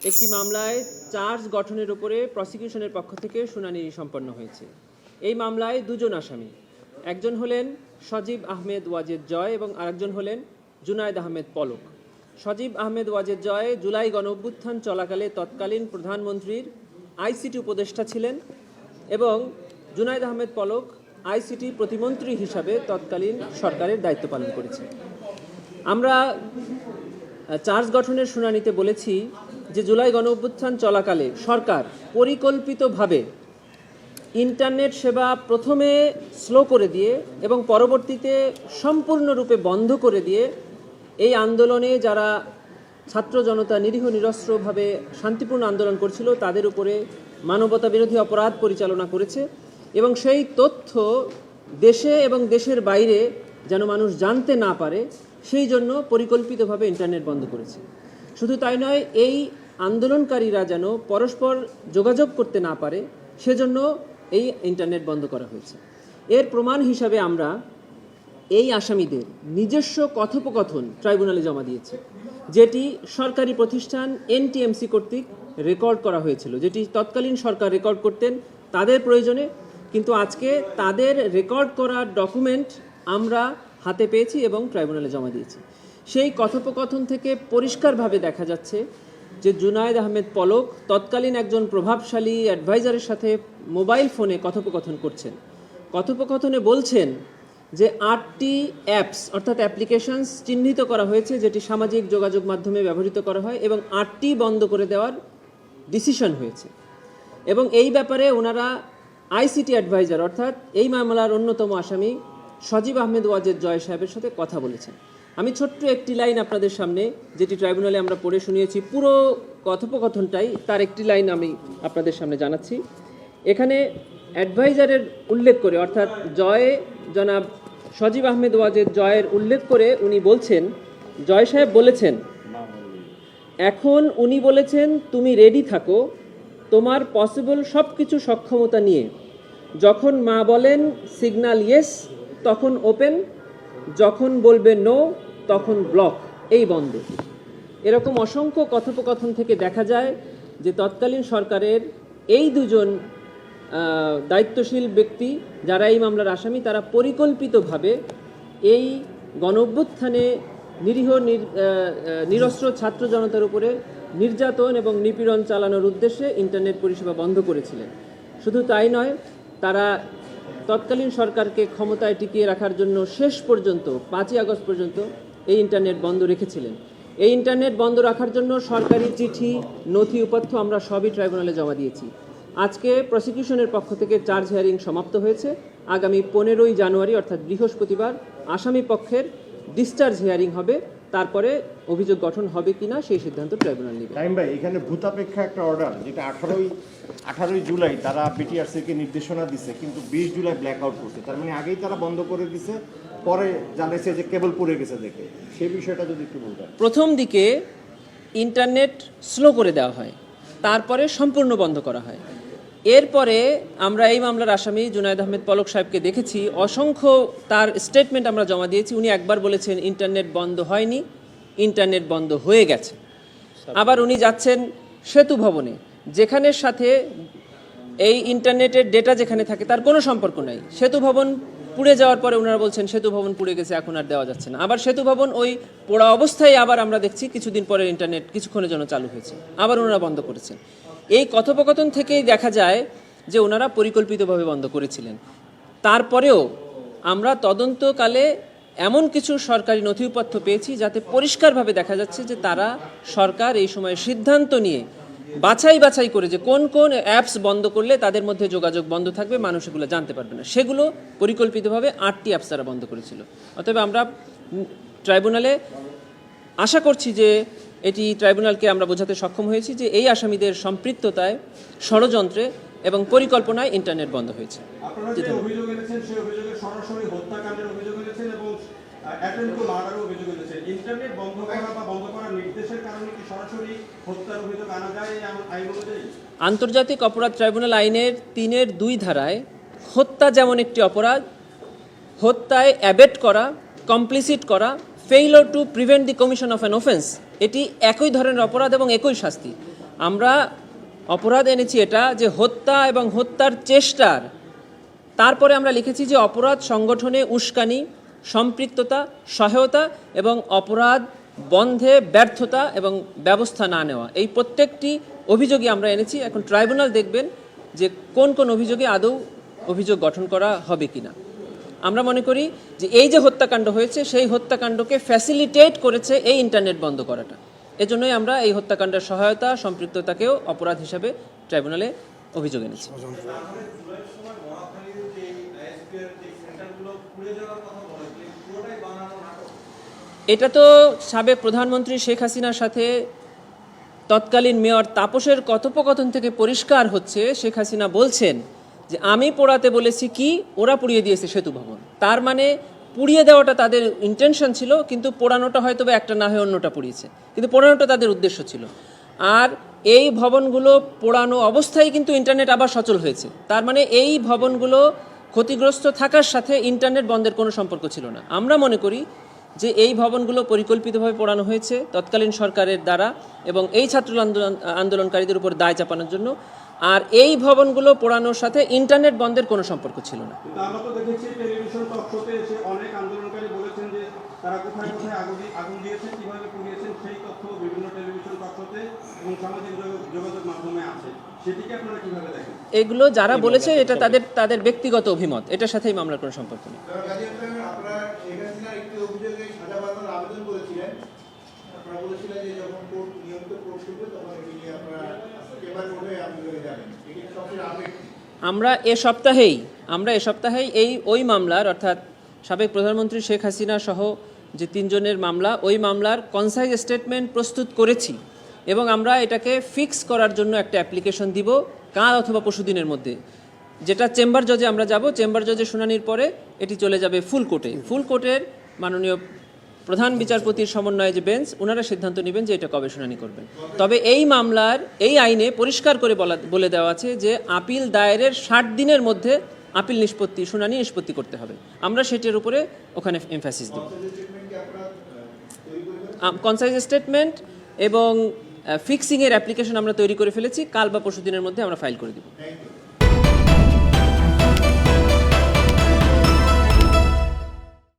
একটি মামলায় চার্জ গঠনের উপরে প্রসিকিউশনের পক্ষ থেকে শুনানি সম্পন্ন হয়েছে। এই মামলায় দুজন আসামি, একজন হলেন সজীব আহমেদ ওয়াজেদ জয় এবং আরেকজন হলেন জুনায়েদ আহমেদ পলক। সজীব আহমেদ ওয়াজেদ জয় জুলাই গণঅভ্যুত্থান চলাকালে তৎকালীন প্রধানমন্ত্রীর আইসিটি উপদেষ্টা ছিলেন এবং জুনায়েদ আহমেদ পলক আইসিটি প্রতিমন্ত্রী হিসাবে তৎকালীন সরকারের দায়িত্ব পালন করেছেন। আমরা চার্জ গঠনের শুনানিতে বলেছি যে জুলাই গণঅভ্যুত্থান চলাকালে সরকার পরিকল্পিতভাবে ইন্টারনেট সেবা প্রথমে স্লো করে দিয়ে এবং পরবর্তীতে সম্পূর্ণরূপে বন্ধ করে দিয়ে এই আন্দোলনে যারা ছাত্র জনতা নিরীহ নিরস্ত্রভাবে শান্তিপূর্ণ আন্দোলন করছিল তাদের উপরে মানবতা বিরোধী অপরাধ পরিচালনা করেছে এবং সেই তথ্য দেশে এবং দেশের বাইরে যেন মানুষ জানতে না পারে সেই জন্য পরিকল্পিতভাবে ইন্টারনেট বন্ধ করেছে। শুধু তাই নয়, এই আন্দোলনকারীরা যেন পরস্পর যোগাযোগ করতে না পারে সেজন্য এই ইন্টারনেট বন্ধ করা হয়েছে। এর প্রমাণ হিসাবে আমরা এই আসামিদের নিজস্ব কথোপকথন ট্রাইব্যুনালে জমা দিয়েছি, যেটি সরকারি প্রতিষ্ঠান এনটিএমসি কর্তৃক রেকর্ড করা হয়েছিল, যেটি তৎকালীন সরকার রেকর্ড করতেন তাদের প্রয়োজনে, কিন্তু আজকে তাদের রেকর্ড করা ডকুমেন্ট আমরা হাতে পেয়েছি এবং ট্রাইব্যুনালে জমা দিয়েছি। সেই কথোপকথন থেকে পরিষ্কারভাবে দেখা যাচ্ছে যে জুনায়েদ আহমেদ পলক তৎকালীন একজন প্রভাবশালী অ্যাডভাইজারের সাথে মোবাইল ফোনে কথোপকথন করছেন। কথোপকথনে বলছেন যে 8টি অ্যাপস অর্থাৎ অ্যাপ্লিকেশনস চিহ্নিত করা হয়েছে যেটি সামাজিক যোগাযোগ মাধ্যমে ব্যবহৃত করা হয় এবং 8টি বন্ধ করে দেওয়ার ডিসিশন হয়েছে এবং এই ব্যাপারে ওনারা আইসিটি অ্যাডভাইজার অর্থাৎ এই মামলার অন্যতম আসামি সজীব আহমেদ ওয়াজেদ জয় সাহেবের সাথে কথা বলেছেন। আমি ছোট্ট একটি লাইন আপনাদের সামনে, যেটি ট্রাইব্যুনালে আমরা পড়ে শুনিয়েছি, পুরো কথোপকথনটাই তার একটি লাইন আমি আপনাদের সামনে জানাচ্ছি। এখানে অ্যাডভাইজারের উল্লেখ করে অর্থাৎ জনাব সজীব আহমেদ ওয়াজেদ জয়ের উল্লেখ করে উনি বলছেন, জয় সাহেব বলেছেন, এখন উনি বলেছেন তুমি রেডি থাকো তোমার পসিবল সব কিছু সক্ষমতা নিয়ে, যখন মা বলেন সিগন্যাল ইয়েস তখন ওপেন, যখন বলবে নো তখন ব্লক, এই বন্ধ। এরকম অসংখ্য কথোপকথন থেকে দেখা যায় যে তৎকালীন সরকারের এই দুজন দায়িত্বশীল ব্যক্তি যারা এই মামলার আসামি তারা পরিকল্পিতভাবে এই গণঅভ্যুত্থানে নিরীহ নিরস্ত্র ছাত্র জনতার উপরে নির্যাতন এবং নিপীড়ন চালানোর উদ্দেশ্যে ইন্টারনেট পরিষেবা বন্ধ করেছিলেন। শুধু তাই নয়, তারা তৎকালীন সরকারকে ক্ষমতায় টিকিয়ে রাখার জন্য শেষ পর্যন্ত 5ই আগস্ট পর্যন্ত এই ইন্টারনেট বন্ধ রেখেছিলেন। এই ইন্টারনেট বন্ধ রাখার জন্য সরকারি চিঠি, নথি উপাত্ত আমরা সবই ট্রাইব্যুনালে জমা দিয়েছি। আজকে প্রসিকিউশনের পক্ষ থেকে চার্জ হিয়ারিং সমাপ্ত হয়েছে। আগামী 15ই জানুয়ারি অর্থাৎ বৃহস্পতিবার আসামি পক্ষের ডিসচার্জ হিয়ারিং হবে, তারপরে অভিযোগ গঠন হবে কিনা সেই সিদ্ধান্ত ট্রাইব্যুনাল নেবে। টাইম ভাই, এখানে ভূতাপেক্ষা একটা অর্ডার যেটা 18ই জুলাই তারা বিটিআরসিকে নির্দেশনা দিছে, কিন্তু 20 জুলাই ব্ল্যাক আউট করছে। তার মানে আগেই তারা বন্ধ করে দিছে, পরে জানাইছে যে কেবল পুড়ে গেছে দেখে। সেই বিষয়টা যদি একটু বলতেন। প্রথম দিকে ইন্টারনেট স্লো করে দেওয়া হয়, তারপরে সম্পূর্ণ বন্ধ করা হয়। এরপরে আমরা এই মামলার আসামি জুনায়েদ আহমেদ পলক সাহেবকে দেখেছি, অসংখ্য তার স্টেটমেন্ট আমরা জমা দিয়েছি। উনি একবার বলেছেন ইন্টারনেট বন্ধ হয়নি, ইন্টারনেট বন্ধ হয়ে গেছে। আবার উনি যাচ্ছেন সেতু ভবনে, যেখানের সাথে এই ইন্টারনেটের ডেটা যেখানে থাকে তার কোনো সম্পর্ক নাই। সেতু ভবন পুড়ে যাওয়ার পরে ওনারা বলছেন সেতু ভবন পুড়ে গেছে, এখন আর দেওয়া যাচ্ছে না। আবার সেতু ভবন ওই পোড়া অবস্থায় আবার আমরা দেখছি কিছুদিন পরে ইন্টারনেট কিছুক্ষণের জন্য চালু হয়েছে, আবার ওনারা বন্ধ করেছেন। এই কথোপকথন থেকেই দেখা যায় যে ওনারা পরিকল্পিতভাবে বন্ধ করেছিলেন। তারপরেও আমরা তদন্তকালে এমন কিছু সরকারি নথিপত্র পেয়েছি যাতে পরিষ্কারভাবে দেখা যাচ্ছে যে তারা সরকার এই সময় সিদ্ধান্ত নিয়ে বাছাই করে যে কোন কোন অ্যাপস বন্ধ করলে তাদের মধ্যে যোগাযোগ বন্ধ থাকবে, মানুষ এগুলো জানতে পারবে না, সেগুলো পরিকল্পিতভাবে 8টি অ্যাপস তারা বন্ধ করেছিল। অতএব আমরা ট্রাইব্যুনালে আশা করছি যে এটি ট্রাইব্যুনালকে আমরা বোঝাতে সক্ষম হয়েছি যে এই আসামিদের সম্পৃক্ততায়, ষড়যন্ত্রে এবং পরিকল্পনায় ইন্টারনেট বন্ধ হয়েছে। আন্তর্জাতিক অপরাধ ট্রাইব্যুনাল আইনের 3-2 ধারায় হত্যা যেমন একটি অপরাধ, হত্যায় অ্যাবেট করা, কমপ্লিসিট করা, failure to prevent the commission of an offence, এটি একই ধরনের অপরাধ এবং একই শাস্তি। আমরা অপরাধ এনেছি এটা যে হত্যা এবং হত্যার চেষ্টার, তারপরে আমরা লিখেছি যে অপরাধ সংগঠনে উস্কানি, সম্পৃক্ততা, সহায়তা এবং অপরাধ বন্ধে ব্যর্থতা এবং ব্যবস্থা না নেওয়া, এই প্রত্যেকটি অভিযোগই আমরা এনেছি। এখন ট্রাইব্যুনাল দেখবেন যে কোন কোন অভিযোগে আদৌ অভিযোগ গঠন করা হবে কিনা। আমরা মনে করি যে এই যে হত্যাকাণ্ড হয়েছে সেই হত্যাকাণ্ডকে ফ্যাসিলিটেট করেছে এই ইন্টারনেট বন্ধ করাটা। এজন্যই আমরা এই হত্যাকাণ্ডের সহায়তা সম্পৃক্ততাকেও অপরাধ হিসাবে ট্রাইব্যুনালে অভিযোগ এনেছি। এটা তো সাবেক প্রধানমন্ত্রী শেখ হাসিনার সাথে তৎকালীন মেয়র তাপসের কথোপকথন থেকে পরিষ্কার হচ্ছে, শেখ হাসিনা বলছেন যে আমি পোড়াতে বলেছি কি, ওরা পুড়িয়ে দিয়েছে সেতু ভবন। তার মানে পুড়িয়ে দেওয়াটা তাদের ইন্টেনশন ছিল, কিন্তু পোড়ানোটা হয়তো বা একটা না হয়ে অন্যটা পুড়িয়েছে, কিন্তু পোড়ানোটা তাদের উদ্দেশ্য ছিল। আর এই ভবনগুলো পোড়ানো অবস্থায় কিন্তু ইন্টারনেট আবার সচল হয়েছে। তার মানে এই ভবনগুলো ক্ষতিগ্রস্ত থাকার সাথে ইন্টারনেট বন্ধের কোনো সম্পর্ক ছিল না। আমরা মনে করি যে এই ভবনগুলো পরিকল্পিতভাবে পোড়ানো হয়েছে তৎকালীন সরকারের দ্বারা এবং এই ছাত্র আন্দোলনকারীদের উপর দায় চাপানোর জন্য। আর এই ভবনগুলো পোড়ানোর সাথে ইন্টারনেট বন্ধের কোনো সম্পর্ক ছিল না। আমরা তো দেখেছি টেলিভিশন টক শোতে এসে অনেক আন্দোলনকারী বলেছেন যে তারা কোথায় কোথায় আগুন দিয়েছেন, কিভাবে পুড়িয়েছেন সেই তথ্য বিভিন্ন টেলিভিশন টক শোতে এবং সামাজিক যোগাযোগ মাধ্যমে আছে। সেটিকে আপনারা কিভাবে দেখেন? এগুলো যারা বলেছে এটা তাদের ব্যক্তিগত অভিমত, এটার সাথেই মামলার কোনো সম্পর্ক নেই। আপনারা এখানে একটি অভিযোগে সাজা বাঁধানোর আবেদন করেছিলেন। আপনারা বলেছিলেন যে যখন কোর্ট নিয়মিত কোর্ট করবে তখন এটি নিয়ে আপনারা পেপার কোর্টে আবেদন যাবেন। এটি সবচেয়ে আপডেট। আমরা এ সপ্তাহেই ওই মামলার, অর্থাৎ সাবেক প্রধানমন্ত্রী শেখ হাসিনা সহ যে 3 জনের মামলা, ওই মামলার কনসাইজ স্টেটমেন্ট প্রস্তুত করেছি এবং আমরা এটাকে ফিক্স করার জন্য একটা অ্যাপ্লিকেশন দিব কাল অথবা পরশুদিনের মধ্যে, যেটা চেম্বার জজে আমরা যাব। চেম্বার জজে শুনানির পরে এটি চলে যাবে ফুল কোর্টে। ফুল কোর্টের মাননীয় প্রধান বিচারপতির সমন্বয়ে যে বেঞ্চ, ওনারা সিদ্ধান্ত নেবেন যে এটা কবে শুনানি করবেন। তবে এই মামলার এই আইনে পরিষ্কার করে বলে দেওয়া আছে যে আপিল দায়েরের 60 দিনের মধ্যে আপিল শুনানি নিষ্পত্তি করতে হবে। আমরা সেটির উপরে ওখানে এমফাসিস দেব। কনসাইজ স্টেটমেন্ট এবং ফিক্সিংয়ের অ্যাপ্লিকেশন আমরা তৈরি করে ফেলেছি, কাল বা পরশু দিনের মধ্যে আমরা ফাইল করে দেব।